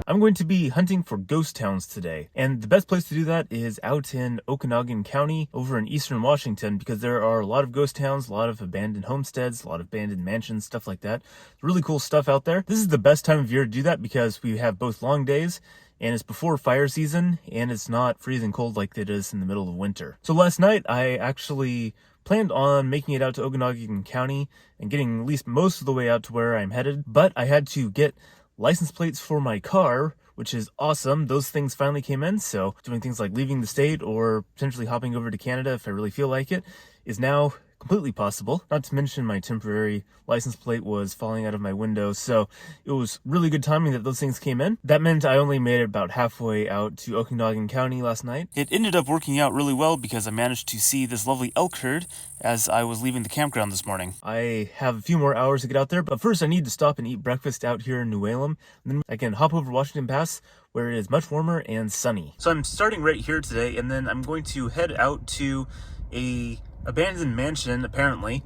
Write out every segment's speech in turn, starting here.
I'm going to be hunting for ghost towns today, and the best place to do that is out in Okanogan County over in eastern Washington, because there are a lot of ghost towns, a lot of abandoned homesteads, a lot of abandoned mansions, stuff like that. Really cool stuff out there. This is the best time of year to do that because we have both long days and it's before fire season and it's not freezing cold like it is in the middle of winter. So last night I actually planned on making it out to Okanogan County and getting at least most of the way out to where I'm headed, but I had to get license plates for my car, which is awesome. Those things finally came in, so doing things like leaving the state or potentially hopping over to Canada if I really feel like it is now completely possible. Not to mention my temporary license plate was falling out of my window, so it was really good timing that those things came in. That meant I only made it about halfway out to Okanogan County last night. It ended up working out really well because I managed to see this lovely elk herd as I was leaving the campground this morning. I have a few more hours to get out there, but first I need to stop and eat breakfast out here in New Salem, and then I can hop over Washington Pass where it is much warmer and sunny. So I'm starting right here today, and then I'm going to head out to a abandoned mansion, apparently,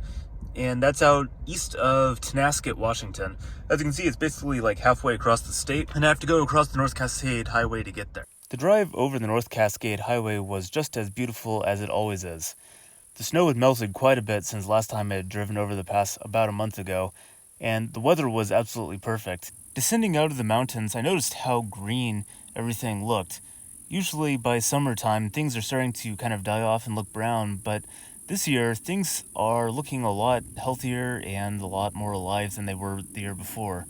and that's out east of Tonasket, Washington. As you can see, it's basically like halfway across the state, and I have to go across the North Cascade Highway to get there. The drive over the North Cascade Highway was just as beautiful as it always is. The snow had melted quite a bit since last time I had driven over the pass about a month ago, and the weather was absolutely perfect. Descending out of the mountains, I noticed how green everything looked. Usually by summertime, things are starting to kind of die off and look brown, but this year, things are looking a lot healthier and a lot more alive than they were the year before.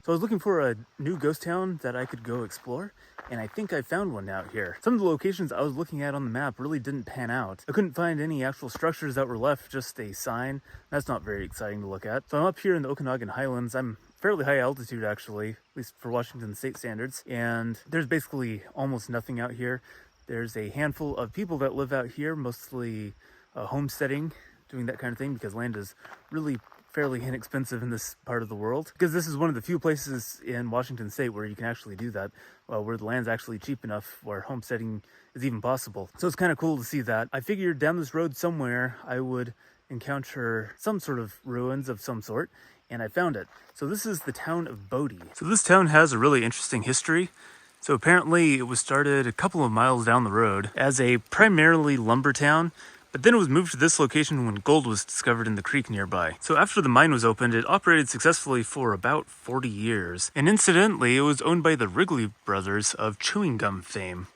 So I was looking for a new ghost town that I could go explore, and I think I found one out here. Some of the locations I was looking at on the map really didn't pan out. I couldn't find any actual structures that were left, just a sign. That's not very exciting to look at. So I'm up here in the Okanagan Highlands. I'm fairly high altitude, actually, at least for Washington state standards, and there's basically almost nothing out here. There's a handful of people that live out here, mostly homesteading, doing that kind of thing, because land is really fairly inexpensive in this part of the world, because this is one of the few places in Washington state where you can actually do that, where the land's actually cheap enough where homesteading is even possible. So it's kind of cool to see that. I figured down this road somewhere I would encounter some sort of ruins of some sort, and I found it. So this is the town of Bodie. So this town has a really interesting history. So apparently it was started a couple of miles down the road as a primarily lumber town, but then it was moved to this location when gold was discovered in the creek nearby. So after the mine was opened, it operated successfully for about 40 years. And incidentally, it was owned by the Wrigley brothers of chewing gum fame.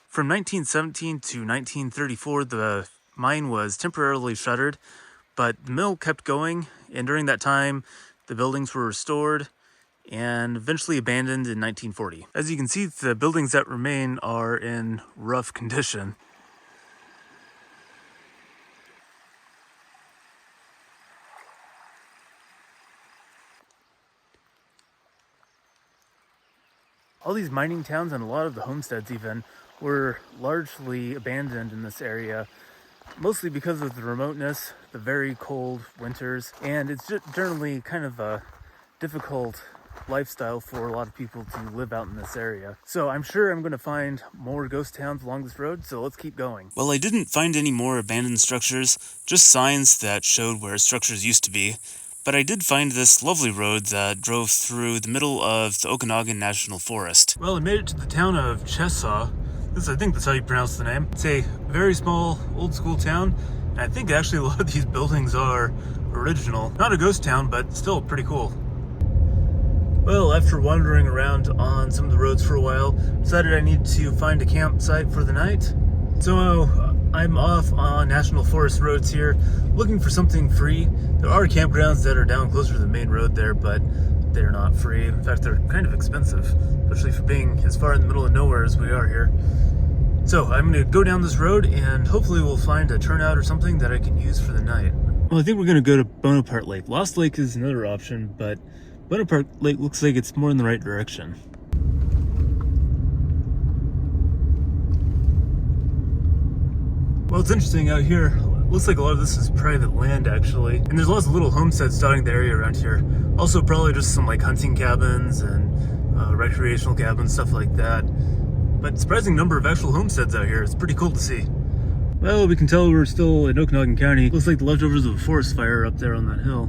From 1917 to 1934, the mine was temporarily shuttered, but the mill kept going, and during that time, the buildings were restored and eventually abandoned in 1940. As you can see, the buildings that remain are in rough condition. All these mining towns and a lot of the homesteads even were largely abandoned in this area, mostly because of the remoteness, the very cold winters, and it's just generally kind of a difficult lifestyle for a lot of people to live out in this area. So I'm sure I'm going to find more ghost towns along this road, so let's keep going. Well, I didn't find any more abandoned structures, just signs that showed where structures used to be, but I did find this lovely road that drove through the middle of the Okanagan National Forest. Well, I made it to the town of Chesaw. I think that's how you pronounce the name. It's a very small, old school town, and I think actually a lot of these buildings are original. Not a ghost town, but still pretty cool. Well, after wandering around on some of the roads for a while, decided I need to find a campsite for the night. So I'm off on National Forest roads here, looking for something free. There are campgrounds that are down closer to the main road there, but they're not free. In fact, they're kind of expensive, especially for being as far in the middle of nowhere as we are here. So I'm going to go down this road and hopefully we'll find a turnout or something that I can use for the night. Well, I think we're going to go to Bonaparte Lake. Lost Lake is another option, but Bonaparte Lake looks like it's more in the right direction. Well, it's interesting out here. Looks like a lot of this is private land, actually. And there's lots of little homesteads dotting the area around here. Also, probably just some like hunting cabins and recreational cabins, stuff like that. but surprising number of actual homesteads out here. It's pretty cool to see. Well, we can tell we're still in Okanogan County. Looks like the leftovers of a forest fire up there on that hill.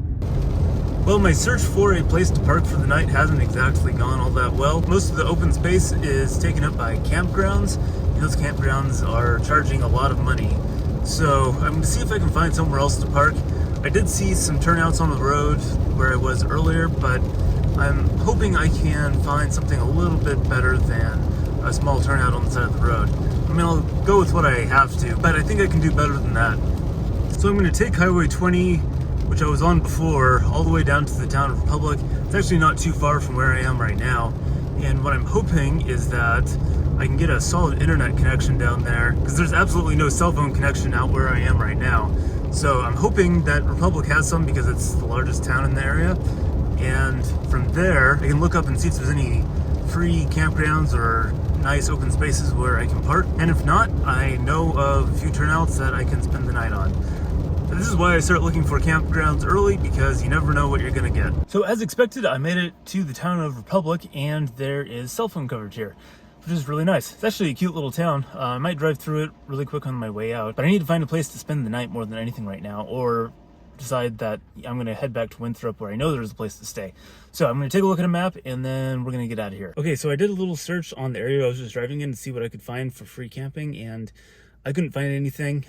Well, my search for a place to park for the night hasn't exactly gone all that well. Most of the open space is taken up by campgrounds, and those campgrounds are charging a lot of money. So I'm going to see if I can find somewhere else to park. I did see some turnouts on the road where I was earlier, but I'm hoping I can find something a little bit better than a small turnout on the side of the road. I mean, I'll go with what I have to, but I think I can do better than that. So I'm going to take Highway 20, which I was on before, all the way down to the town of Republic. It's actually not too far from where I am right now. And what I'm hoping is that I can get a solid internet connection down there, because there's absolutely no cell phone connection out where I am right now. So I'm hoping that Republic has some because it's the largest town in the area. And from there, I can look up and see if there's any free campgrounds or nice open spaces where I can park. And if not, I know of a few turnouts that I can spend the night on. But this is why I start looking for campgrounds early, because you never know what you're gonna get. So as expected, I made it to the town of Republic, and there is cell phone coverage here, which is really nice. It's actually a cute little town. I might drive through it really quick on my way out, but I need to find a place to spend the night more than anything right now, or decide that I'm going to head back to Winthrop where I know there's a place to stay. So I'm going to take a look at a map, and then we're going to get out of here. Okay, so I did a little search on the area I was just driving in to see what I could find for free camping, and I couldn't find anything.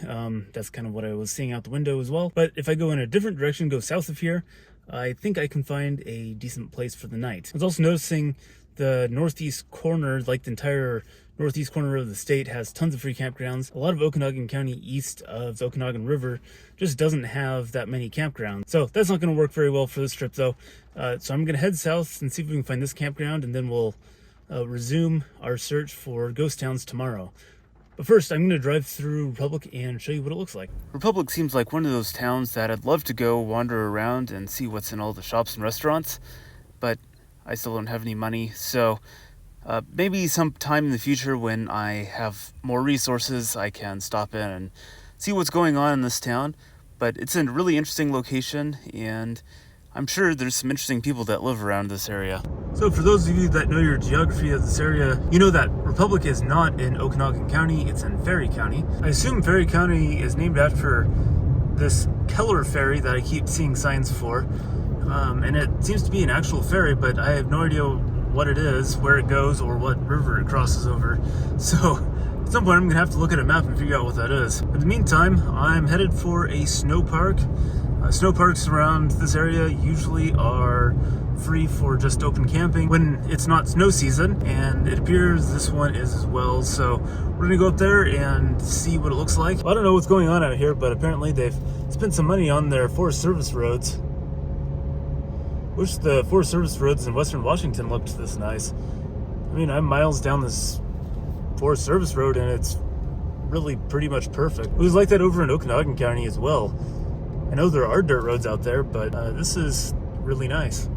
That's kind of what I was seeing out the window as well. But if I go in a different direction, go south of here, I think I can find a decent place for the night. I was also noticing the northeast corner, like the entire northeast corner of the state, has tons of free campgrounds. A lot of Okanogan County east of the Okanagan River just doesn't have that many campgrounds. So that's not going to work very well for this trip though. So I'm going to head south and see if we can find this campground, and then we'll resume our search for ghost towns tomorrow. But first, I'm going to drive through Republic and show you what it looks like. Republic seems like one of those towns that I'd love to go wander around and see what's in all the shops and restaurants, but I still don't have any money, so maybe sometime in the future when I have more resources, I can stop in and see what's going on in this town. But it's a really interesting location, and I'm sure there's some interesting people that live around this area. So for those of you that know your geography of this area, you know that Republic is not in Okanogan County, it's in Ferry County. I assume Ferry County is named after this Keller ferry that I keep seeing signs for. And it seems to be an actual ferry, but I have no idea what it is, where it goes, or what river it crosses over. So at some point I'm gonna have to look at a map and figure out what that is. In the meantime, I'm headed for a snow park. Snow parks around this area usually are free for just open camping when it's not snow season, and it appears this one is as well. So we're gonna go up there and see what it looks like. Well, I don't know what's going on out here, but apparently they've spent some money on their Forest Service roads. Wish the Forest Service roads in Western Washington looked this nice. I mean, I'm miles down this Forest Service road, and it's really pretty much perfect. It was like that over in Okanogan County as well. I know there are dirt roads out there, but this is really nice.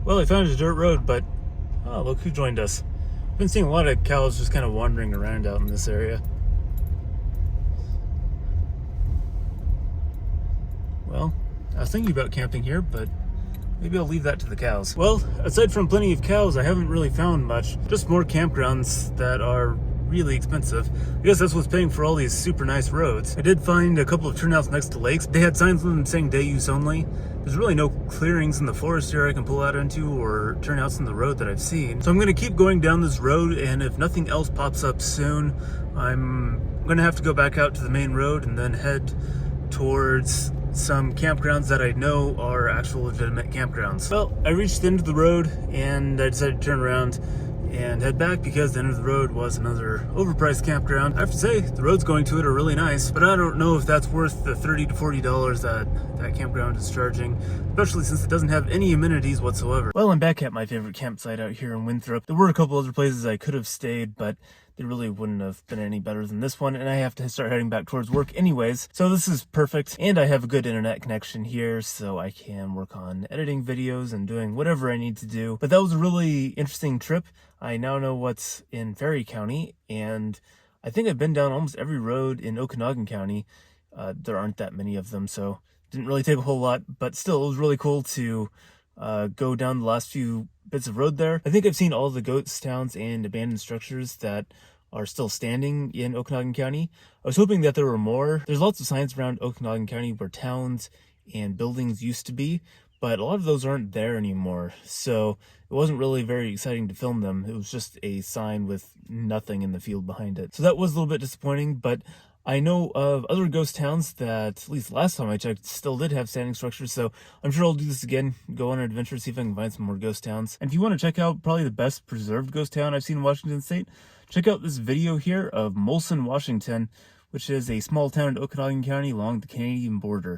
Well, I found a dirt road, but oh, look who joined us. I've been seeing a lot of cows just kind of wandering around out in this area. Well, I was thinking about camping here, but maybe I'll leave that to the cows. Well, aside from plenty of cows, I haven't really found much. Just more campgrounds that are really expensive. I guess that's what's paying for all these super nice roads. I did find a couple of turnouts next to lakes. They had signs on them saying day use only. There's really no clearings in the forest here I can pull out into, or turnouts in the road that I've seen. So I'm gonna keep going down this road, and if nothing else pops up soon, I'm gonna have to go back out to the main road and then head towards some campgrounds that I know are actual legitimate campgrounds. Well, I reached the end of the road, and I decided to turn around and head back because the end of the road was another overpriced campground. I have to say, the roads going to it are really nice, but I don't know if that's worth the $30 to $40 that campground is charging, especially since it doesn't have any amenities whatsoever. Well, I'm back at my favorite campsite out here in Winthrop. There were a couple other places I could have stayed, but they really wouldn't have been any better than this one, and I have to start heading back towards work anyways, so this is perfect. And I have a good internet connection here, so I can work on editing videos and doing whatever I need to do. But that was a really interesting trip. I now know what's in Ferry County, and I think I've been down almost every road in Okanogan County. There aren't that many of them, so didn't really take a whole lot, but still, it was really cool to go down the last few bits of road there. I think I've seen all the ghost towns and abandoned structures that are still standing in Okanogan County. I was hoping that there were more. There's lots of signs around Okanogan County where towns and buildings used to be, but a lot of those aren't there anymore. So it wasn't really very exciting to film them. It was just a sign with nothing in the field behind it. So that was a little bit disappointing, but I know of other ghost towns that, at least last time I checked, still did have standing structures, so I'm sure I'll do this again, go on an adventure, see if I can find some more ghost towns. And if you want to check out probably the best preserved ghost town I've seen in Washington State, check out this video here of Molson, Washington, which is a small town in Okanogan County along the Canadian border.